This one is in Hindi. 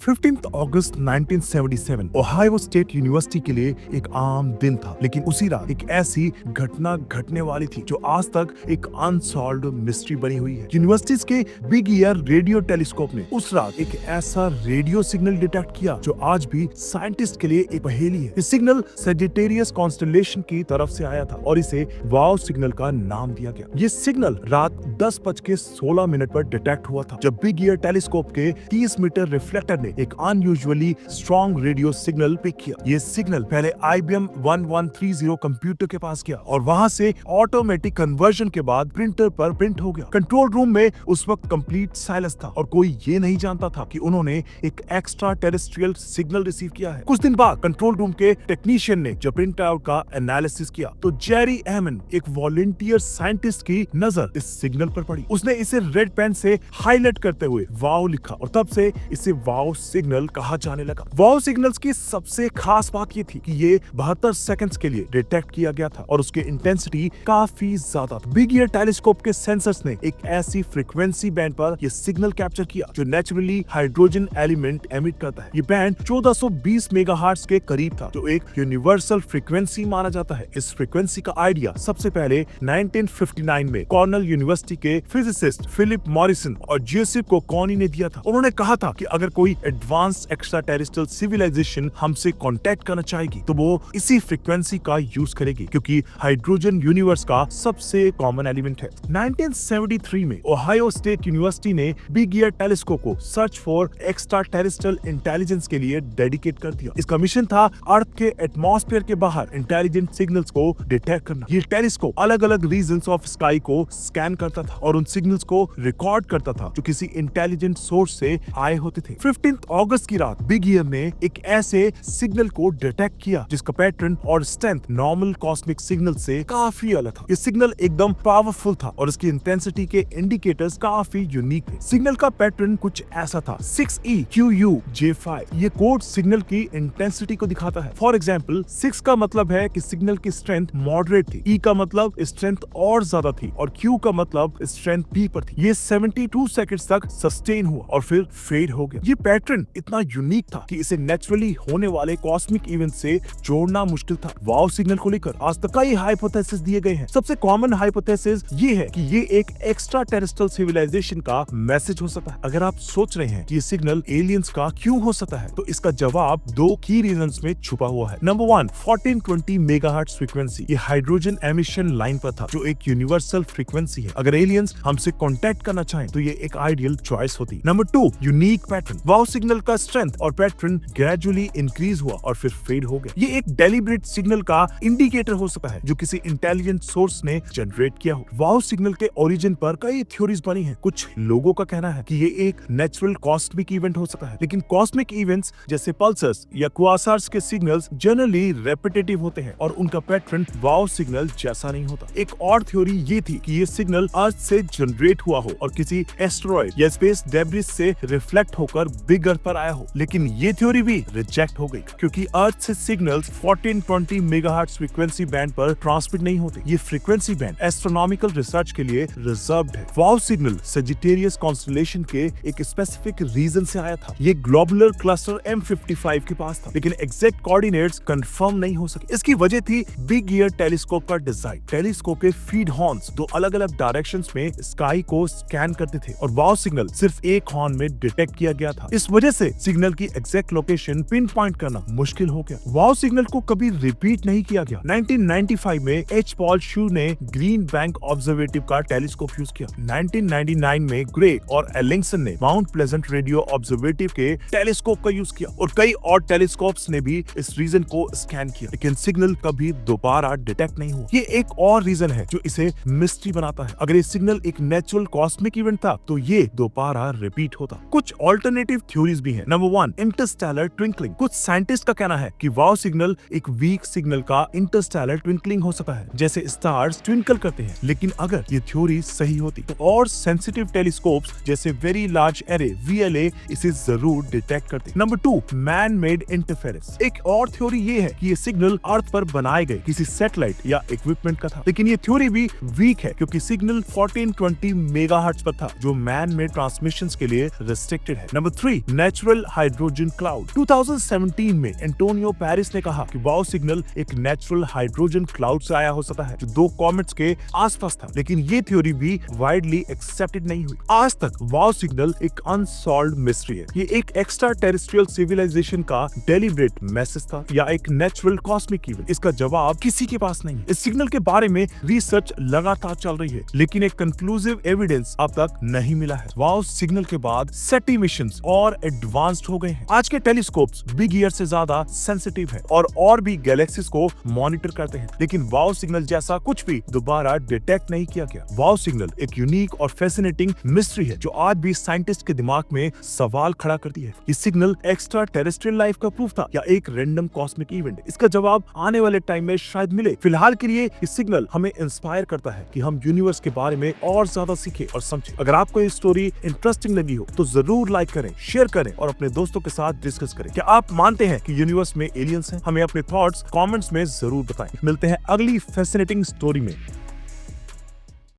15 अगस्त 1977 ओहायो स्टेट यूनिवर्सिटी के लिए एक आम दिन था, लेकिन उसी रात एक ऐसी घटना घटने वाली थी जो आज तक एक अनसॉल्व्ड मिस्ट्री बनी हुई है। यूनिवर्सिटीज के बिग ईयर रेडियो टेलीस्कोप ने उस रात एक ऐसा रेडियो सिग्नल डिटेक्ट किया जो आज भी साइंटिस्ट के लिए एक पहेली है। ये सिग्नल सेजिटेरियस कॉन्स्टेलेशन की तरफ से आया था और इसे वाव सिग्नल का नाम दिया गया। ये सिग्नल रात 10:16 पर डिटेक्ट हुआ था, जब बिग ईयर टेलीस्कोप के 30 मीटर रिफ्लेक्टर ने एक unusually strong radio signal pick किया। ये सिग्नल पहले IBM 1130 कंप्यूटर के पास गया और वहां से ऑटोमेटिक कन्वर्जन के बाद प्रिंटर पर प्रिंट हो गया। कंट्रोल रूम में उस वक्त कंप्लीट साइलेंस था और कोई ये नहीं जानता था कि उन्होंने एक एक्स्ट्रा टेरेस्ट्रियल सिग्नल रिसीव किया है। कुछ दिन बाद कंट्रोल रूम के टेक्नीशियन ने जब प्रिंट आउट का एनालिसिस किया तो जेरी एमन, एक वॉलंटियर साइंटिस्ट की नजर इस सिग्नल पर पड़ी। उसने इसे रेड पेन से हाईलाइट करते हुए वाव लिखा और तब से इसे वाव सिग्नल कहा जाने लगा। वाव सिग्नल्स की सबसे खास बात ये थी कि ये 72 सेकंड्स के लिए डिटेक्ट किया गया था और उसकी इंटेंसिटी काफी ज्यादा था। बिग ईयर टेलीस्कोप के सेंसर्स ने एक ऐसी फ्रीक्वेंसी बैंड पर ये सिग्नल कैप्चर किया जो नेचुरली हाइड्रोजन एलिमेंट एमिट करता है। ये बैंड 1420 मेगाहर्ट्ज के करीब था, जो एक यूनिवर्सल फ्रीक्वेंसी माना जाता है। इस फ्रीक्वेंसी का आइडिया सबसे पहले 1959 में कॉर्नेल यूनिवर्सिटी के फिजिसिस्ट फिलिप मॉरिसन और जोसेफ कोकोनी ने दिया था। उन्होंने कहा था कि अगर कोई एडवांस एक्स्ट्रा टेरेस्ट्रियल सिविलाइजेशन हमसे कांटेक्ट करना चाहेगी तो वो इसी फ्रीक्वेंसी का यूज करेगी, क्योंकि हाइड्रोजन यूनिवर्स का सबसे कॉमन एलिमेंट है। 1973 में ओहायो स्टेट यूनिवर्सिटी ने बिग ईयर टेलीस्कोप को search for extra terrestrial intelligence के लिए डेडिकेट कर दिया। इसका मिशन था अर्थ के एटमॉस्फेयर के बाहर इंटेलिजेंट सिग्नल्स को डिटेक्ट करना। ये टेलीस्कोप अलग अलग रीजन्स ऑफ स्काई को स्कैन करता था और उन सिग्नल्स को रिकॉर्ड करता था जो किसी इंटेलिजेंट सोर्स से आए होते थे। 15 अगस्त की रात बिग ईयर ने एक ऐसे सिग्नल को डिटेक्ट किया जिसका पैटर्न और स्ट्रेंथ नॉर्मल कॉस्मिक सिग्नल से काफी अलग था। ये सिग्नल एकदम पावरफुल था और इसकी इंटेंसिटी के इंडिकेटर्स काफी यूनिक थे। सिग्नल का पैटर्न कुछ ऐसा था 6EQUJ5। ये कोड सिग्नल की इंटेंसिटी को दिखाता है। फॉर एग्जाम्पल 6 का मतलब है कि सिग्नल की स्ट्रेंथ मॉडरेट थी, E का मतलब स्ट्रेंथ और ज्यादा थी और Q का मतलब स्ट्रेंथ P पर थी। ये 72 सेकंड्स तक सस्टेन हुआ और फिर फेड हो गया। ये पैटर्न इतना यूनिक था कि इसे नेचुरली होने वाले कॉस्मिक इवेंट से जोड़ना मुश्किल था। वाव सिग्नल को लेकर आज तक कई हाइपोथेसिस दिए गए हैं। सबसे कॉमन हाइपोथेसिस ये है कि ये एक एक्स्ट्रा टेरेस्ट्रियल सिविलाइजेशन का मैसेज हो सकता है। अगर आप सोच रहे हैं कि ये सिग्नल एलियंस का क्यों हो सकता है, तो इसका जवाब दो की रीजंस में छुपा हुआ है। Number 1, 1420 megahertz frequency. ये हाइड्रोजन एमिशन लाइन पर था जो एक यूनिवर्सल फ्रीक्वेंसी है। अगर एलियंस हमसे कांटेक्ट करना चाहें तो ये एक आइडियल चॉइस होती। Number 2, unique pattern. Wow signal का स्ट्रेंथ और पैटर्न ग्रेजुअली इंक्रीज हुआ और फिर फेड हो गया। ये एक डेलिब्रेट सिग्नल का इंडिकेटर हो सकता है जो किसी इंटेलिजेंट सोर्स ने जनरेट किया हो। वाव सिग्नल के ओरिजिन पर कई थ्योरीज बनी हैं। कुछ लोगों का कहना है कि ये एक नेचुरल कॉस्मिक इवेंट हो सकता है, लेकिन कॉस्मिक इवेंट्स जैसे पल्सर्स या क्वासार्स के सिग्नल्स जनरली रेपिटेटिव होते हैं और उनका पैटर्न वाव सिग्नल जैसा नहीं होता। एक और थ्योरी ये थी कि ये सिग्नल अर्थ से जनरेट हुआ हो और किसी एस्टेरॉयड या स्पेस डेब्रिस से रिफ्लेक्ट होकर बिग अर्थ पर आया हो, लेकिन ये थ्योरी भी रिजेक्ट हो गई क्योंकि अर्थ से सिग्नल्स 1420 मेगाहर्ट्ज फ्रीक्वेंसी बैंड पर ट्रांसमिट नहीं होते। ये फ्रीक्वेंसी बैंड एस्ट्रोनॉमिकल रिसर्च के लिए रिजर्व्ड है। वाव सिग्नल सेजिटेरियस कॉन्स्टेलेशन के एक स्पेसिफिक रीजन से आया था। ये ग्लोबुलर क्लस्टर M55 के पास था, लेकिन एग्जैक्ट कोऑर्डिनेट्स कंफर्म नहीं हो सके। इसकी वजह थी बिग ईयर टेलीस्कोप का डिजाइन। टेलीस्कोप के फीड हॉर्न्स दो अलग अलग डायरेक्शंस में स्काई को स्कैन करते थे और वाव सिग्नल सिर्फ एक हॉर्न में डिटेक्ट किया गया था। इस वजह से सिग्नल की एग्जैक्ट लोकेशन पिन पॉइंट करना मुश्किल हो गया। वाव सिग्नल को कभी रिपीट नहीं किया गया। 1995 में H. पॉल शू ने ग्रीन बैंक ऑब्जर्वेटिव का टेलीस्कोप यूज किया। 1999 में ग्रे और एलिंगसन ने माउंट प्लेजेंट रेडियो ऑब्जर्वेटिव के टेलीस्कोप का यूज किया और कई और टेलीस्कोप्स ने भी इस रीजन को स्कैन किया, लेकिन सिग्नल कभी दोबारा डिटेक्ट नहीं हुआ। ये एक और रीजन है जो इसे मिस्ट्री बनाता है। अगर ये सिग्नल एक नेचुरल कॉस्मिक इवेंट था तो ये दोबारा रिपीट होता। कुछ ऑल्टरनेटिव थ्योरीज भी हैं। Number 1, Interstellar twinkling. कुछ साइंटिस्ट का कहना है कि वाव सिग्नल एक वीक सिग्नल का इंटरस्टेलर ट्विंकलिंग हो सकता है, जैसे स्टार्स ट्विंकल करते हैं। लेकिन अगर ये थ्योरी सही होती तो और सेंसिटिव टेलीस्कोप्स जैसे वेरी लार्ज एरे VLA इसे जरूर डिटेक्ट करते। Number 2, man made interference. एक और थ्योरी ये है कि ये सिग्नल अर्थ पर बनाए गए किसी सैटेलाइट या इक्विपमेंट का था, लेकिन ये थ्योरी भी वीक है क्योंकि सिग्नल 1420 मेगाहर्ट्ज पर था जो मैन मेड ट्रांसमिशंस के लिए रिस्ट्रिक्टेड है। Number 3, natural hydrogen cloud. 2017 में एंटोनियो पेरिस ने कहा कि वाव सिग्नल एक नेचुरल हाइड्रोजन क्लाउड से आया हो सकता है जो दो कॉमेट्स के आसपास था, लेकिन ये थ्योरी भी वाइडली एक्सेप्टेड नहीं हुई। आज तक वाव सिग्नल एक अनसॉल्व्ड मिस्ट्री है। ये एक एक्स्ट्रा टेरेस्ट्रियल सिविलाइजेशन का डेलिब्रेट मैसेज था या एक नेचुरल कॉस्मिक इवेंट? इसका जवाब किसी के पास नहीं है। इस सिग्नल के बारे में रिसर्च लगातार चल रही है, लेकिन एक कंक्लूसिव एविडेंस अब तक नहीं मिला है। वाव सिग्नल के बाद सेटी मिशंस और एडवांस्ड हो गए हैं। आज के टेलीस्कोप्स बिग ईयर से ज्यादा सेंसिटिव है और भी गैलेक्सीज को मॉनिटर करते हैं, लेकिन वाव सिग्नल जैसा कुछ भी दोबारा डिटेक्ट नहीं किया गया। वाव सिग्नल एक यूनिक और फैसिनेटिंग मिस्ट्री है जो आज भी साइंटिस्ट के दिमाग में सवाल खड़ा करती है। ये सिग्नल एक्स्ट्रा टेरेस्ट्रियल लाइफ का प्रूफ था या एक रैंडम कॉस्मिक इवेंट? इसका जवाब आने वाले टाइम में शायद मिले। फिलहाल के लिए ये सिग्नल हमें इंस्पायर करता है कि हम यूनिवर्स के बारे में और ज्यादा सीखें और समझें। अगर आपको ये स्टोरी इंटरेस्टिंग लगी हो तो जरूर लाइक करें, शेयर करें और अपने दोस्तों के साथ डिस्कस करें। क्या आप मानते हैं कि यूनिवर्स में एलियंस हैं? हमें अपने थॉट्स कमेंट्स में जरूर बताएं। मिलते हैं अगली फैसिनेटिंग स्टोरी में।